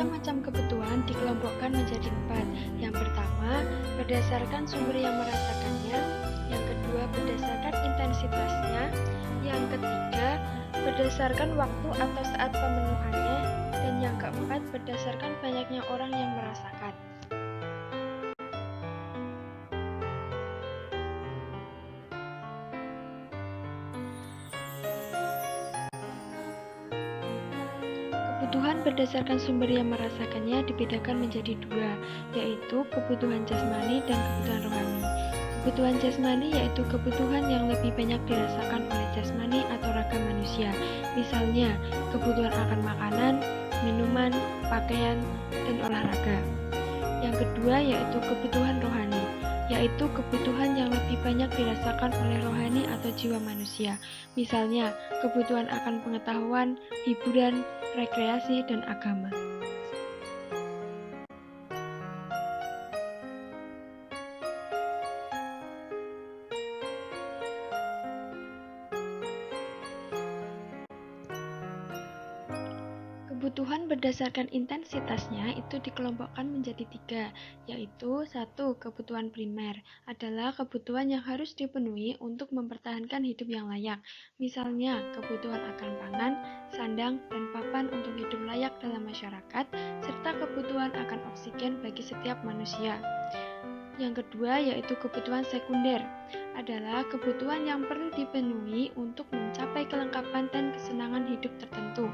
Segala macam kebutuhan dikelompokkan menjadi 4. Yang pertama, berdasarkan sumber yang merasakannya. Yang kedua, berdasarkan intensitasnya. Yang ketiga, berdasarkan waktu atau saat pemenuhannya. Dan yang keempat, berdasarkan banyaknya orang yang merasakan. Kebutuhan berdasarkan sumber yang merasakannya dibedakan menjadi 2, yaitu kebutuhan jasmani dan kebutuhan rohani. Kebutuhan jasmani yaitu kebutuhan yang lebih banyak dirasakan oleh jasmani atau raga manusia. Misalnya, kebutuhan akan makanan, minuman, pakaian, dan olahraga. Yang kedua yaitu kebutuhan rohani, yaitu kebutuhan yang lebih banyak dirasakan oleh rohani atau jiwa manusia. Misalnya, kebutuhan akan pengetahuan, hiburan, rekreasi, dan agama. Kebutuhan berdasarkan intensitasnya itu dikelompokkan menjadi 3, yaitu 1. Kebutuhan primer adalah kebutuhan yang harus dipenuhi untuk mempertahankan hidup yang layak. Misalnya, kebutuhan akan pangan, sandang, dan papan untuk hidup layak dalam masyarakat, serta kebutuhan akan oksigen bagi setiap manusia. Yang kedua yaitu kebutuhan sekunder adalah kebutuhan yang perlu dipenuhi untuk mencapai kelengkapan dan kesenangan hidup tertentu.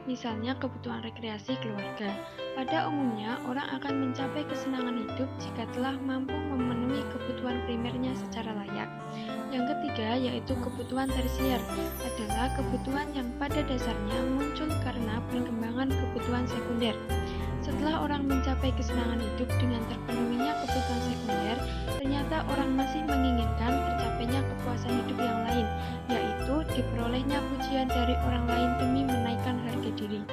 Misalnya kebutuhan rekreasi keluarga. Pada umumnya, orang akan mencapai kesenangan hidup jika telah mampu memenuhi kebutuhan primernya secara layak. Yang ketiga yaitu kebutuhan tersier adalah kebutuhan yang pada dasarnya muncul karena perkembangan kebutuhan sekunder. Setelah orang mencapai kesenangan hidup dengan terpenuhinya kebutuhan sekunder, ternyata orang masih menginginkan tercapainya kepuasan hidup yang lain, yaitu diperolehnya pujian dari orang lain demi menaikkan harga diri.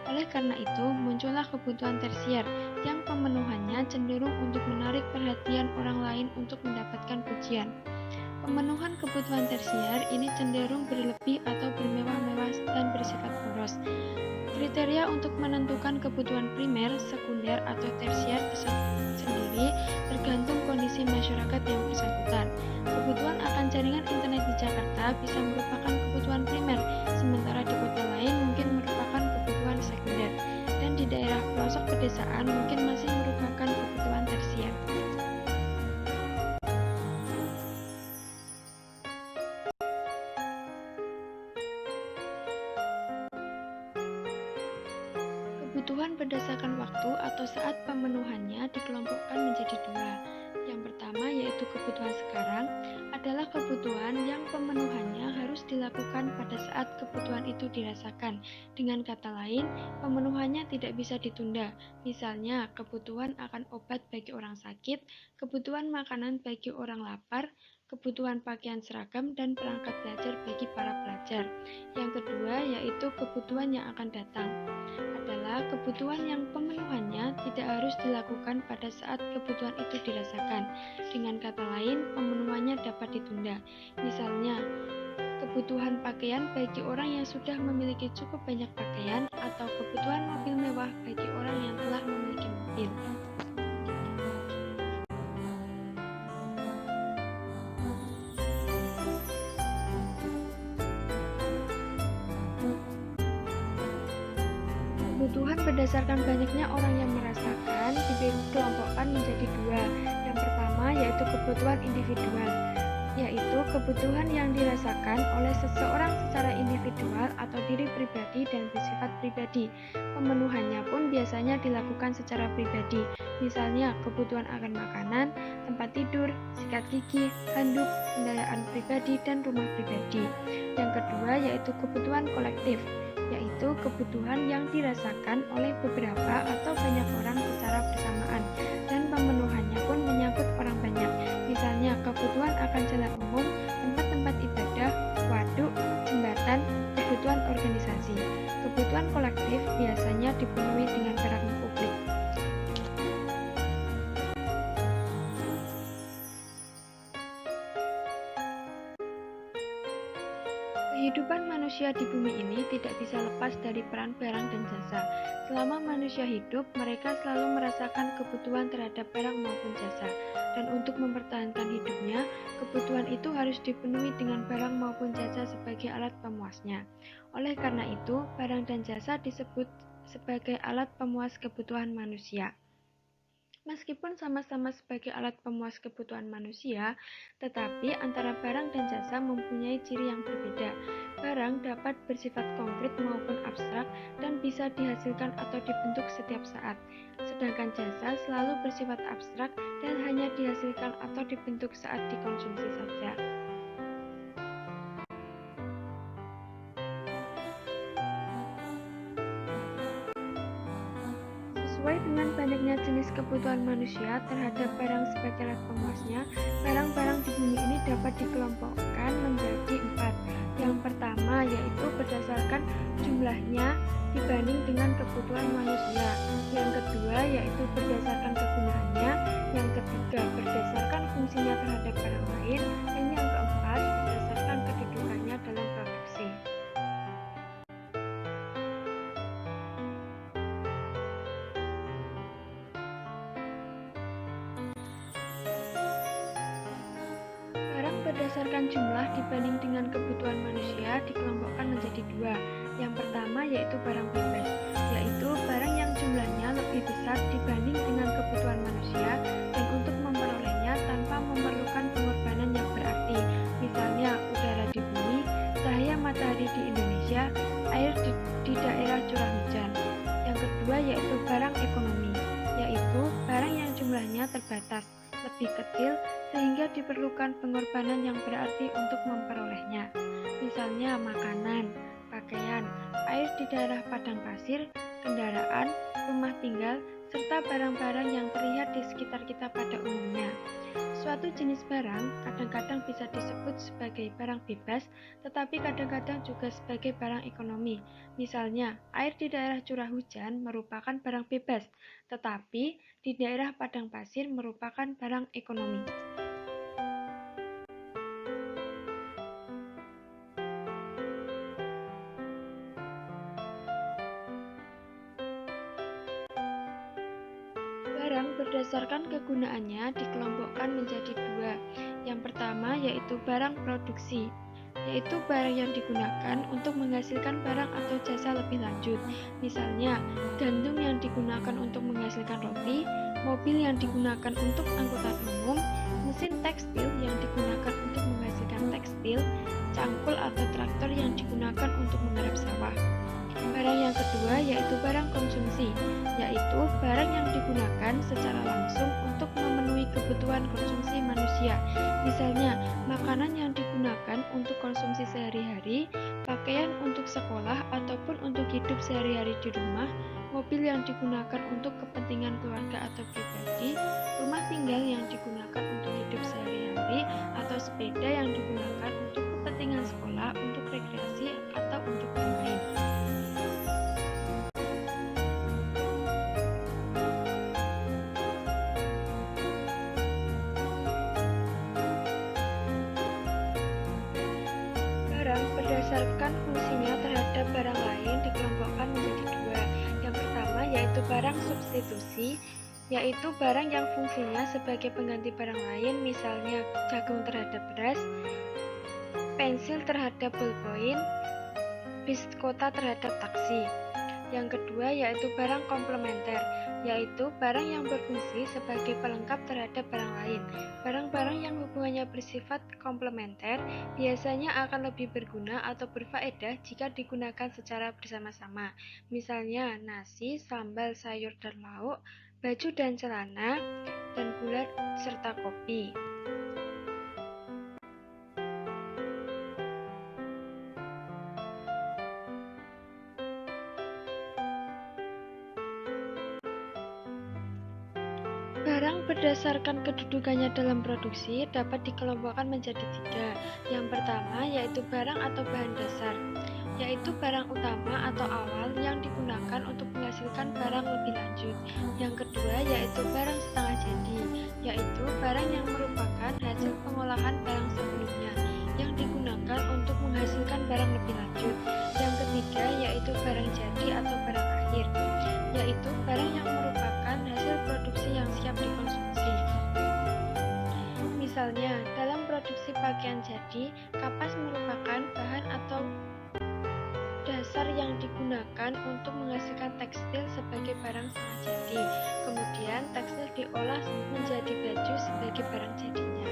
Oleh karena itu, muncullah kebutuhan tersier yang pemenuhannya cenderung untuk menarik perhatian orang lain untuk mendapatkan pujian. Pemenuhan kebutuhan tersier ini cenderung berlebih atau bermewah-mewah dan bersifat boros. Kriteria untuk menentukan kebutuhan primer, sekunder, atau tersier sendiri tergantung kondisi masyarakat yang bersangkutan. Kebutuhan akan jaringan internet di Jakarta bisa merupakan kebutuhan primer, sementara di kota lain mungkin merupakan kebutuhan sekunder, dan di daerah pelosok pedesaan mungkin masih merupakan kebutuhan tersier. Kebutuhan berdasarkan waktu atau saat pemenuhannya dikelompokkan menjadi 2. Yang pertama yaitu kebutuhan sekarang adalah kebutuhan yang pemenuhannya harus dilakukan pada saat kebutuhan itu dirasakan. Dengan kata lain, pemenuhannya tidak bisa ditunda. Misalnya, kebutuhan akan obat bagi orang sakit, kebutuhan makanan bagi orang lapar, kebutuhan pakaian seragam, dan perangkat belajar bagi para pelajar. Yang kedua yaitu kebutuhan yang akan datang adalah kebutuhan yang pemenuhannya tidak harus dilakukan pada saat kebutuhan itu dirasakan. Dengan kata lain, pemenuhannya dapat ditunda. Misalnya, kebutuhan pakaian bagi orang yang sudah memiliki cukup banyak pakaian atau kebutuhan mobil mewah bagi orang yang telah memiliki mobil. Kebutuhan berdasarkan banyaknya orang yang merasakan dikelompokkan menjadi 2. Yang pertama yaitu kebutuhan individual, yaitu kebutuhan yang dirasakan oleh seseorang secara individual atau diri pribadi dan bersifat pribadi. Pemenuhannya pun biasanya dilakukan secara pribadi, misalnya kebutuhan akan makanan, tempat tidur, sikat gigi, handuk, kendaraan pribadi, dan rumah pribadi. Yang kedua yaitu kebutuhan kolektif, yaitu kebutuhan yang dirasakan oleh beberapa atau banyak orang secara bersamaan, dan pemenuhannya pun menyangkut orang banyak. Misalnya, kebutuhan akan jalan umum, tempat-tempat ibadah, waduk, jembatan, kebutuhan organisasi. Kebutuhan kolektif biasanya dipenuhi dengan barang publik. Kehidupan manusia manusia di bumi ini tidak bisa lepas dari peran barang dan jasa. Selama manusia hidup, mereka selalu merasakan kebutuhan terhadap barang maupun jasa. Dan untuk mempertahankan hidupnya, kebutuhan itu harus dipenuhi dengan barang maupun jasa sebagai alat pemuasnya. Oleh karena itu, barang dan jasa disebut sebagai alat pemuas kebutuhan manusia. Meskipun sama-sama sebagai alat pemuas kebutuhan manusia, tetapi antara barang dan jasa mempunyai ciri yang berbeda. Barang dapat bersifat konkret maupun abstrak dan bisa dihasilkan atau dibentuk setiap saat. Sedangkan jasa selalu bersifat abstrak dan hanya dihasilkan atau dibentuk saat dikonsumsi saja. Sesuai dengan banyaknya jenis kebutuhan manusia terhadap barang sebagai alat pemuasnya, barang-barang di bumi ini dapat dikelompokkan menjadi 4. Yang pertama yaitu berdasarkan jumlahnya dibanding dengan kebutuhan manusia. Yang kedua yaitu berdasarkan kegunaannya. Yang ketiga berdasarkan fungsinya terhadap barang lain. Dan yang keempat berdasarkan kedudukannya dalam produksi. Berdasarkan jumlah dibanding dengan kebutuhan manusia dikelompokkan menjadi 2. Yang pertama yaitu barang bebas, yaitu barang yang jumlahnya lebih besar dibanding dengan kebutuhan manusia dan untuk memperolehnya tanpa memerlukan pengorbanan yang berarti. Misalnya udara di bumi, cahaya matahari di Indonesia, air di daerah curah hujan. Yang kedua yaitu barang ekonomi, yaitu barang yang jumlahnya terbatas, lebih kecil sehingga diperlukan pengorbanan yang berarti untuk memperolehnya. Misalnya makanan, pakaian, air di daerah padang pasir, kendaraan, rumah tinggal, serta barang-barang yang terlihat di sekitar kita pada umumnya. Suatu jenis barang kadang-kadang bisa disebut sebagai barang bebas, tetapi kadang-kadang juga sebagai barang ekonomi. Misalnya, air di daerah curah hujan merupakan barang bebas, tetapi di daerah padang pasir merupakan barang ekonomi. Barang berdasarkan kegunaannya dikelompokkan menjadi 2. Yang pertama yaitu barang produksi, yaitu barang yang digunakan untuk menghasilkan barang atau jasa lebih lanjut. Misalnya, gandum yang digunakan untuk menghasilkan roti, mobil yang digunakan untuk angkutan umum, mesin tekstil yang digunakan untuk menghasilkan tekstil, cangkul atau traktor yang digunakan untuk menggarap sawah. Barang yang kedua yaitu barang konsumsi, yaitu barang yang digunakan secara langsung untuk memenuhi kebutuhan konsumsi manusia. Misalnya, makanan yang digunakan untuk konsumsi sehari-hari, pakaian untuk sekolah ataupun untuk hidup sehari-hari di rumah, mobil yang digunakan untuk kepentingan keluarga atau pribadi, rumah tinggal yang digunakan untuk hidup sehari-hari, atau sepeda yang digunakan untuk kepentingan sekolah, untuk rekreasi, atau untuk bermain. Berdasarkan fungsinya terhadap barang lain dikelompokkan menjadi 2. Yang pertama yaitu barang substitusi, yaitu barang yang fungsinya sebagai pengganti barang lain, misalnya jagung terhadap beras, pensil terhadap ballpoint, bis kota terhadap taksi. Yang kedua yaitu barang komplementer, yaitu barang yang berfungsi sebagai pelengkap terhadap barang lain. Barang-barang yang hubungannya bersifat komplementer biasanya akan lebih berguna atau berfaedah jika digunakan secara bersama-sama. Misalnya nasi, sambal, sayur, dan lauk, baju dan celana, dan gula serta kopi. Barang berdasarkan kedudukannya dalam produksi dapat dikelompokkan menjadi 3. Yang pertama yaitu barang atau bahan dasar, yaitu barang utama atau awal yang digunakan untuk menghasilkan barang lebih lanjut. Yang kedua yaitu barang setengah jadi, yaitu barang yang merupakan hasil pengolahan barang sebelumnya. yang digunakan untuk menghasilkan barang lebih lanjut. Yang ketiga yaitu barang jadi atau barang akhir, yaitu barang yang merupakan hasil produksi yang siap dikonsumsi. Misalnya, dalam produksi pakaian jadi, kapas merupakan bahan atau dasar yang digunakan untuk menghasilkan tekstil sebagai barang setengah jadi. Kemudian, tekstil diolah menjadi baju sebagai barang jadinya.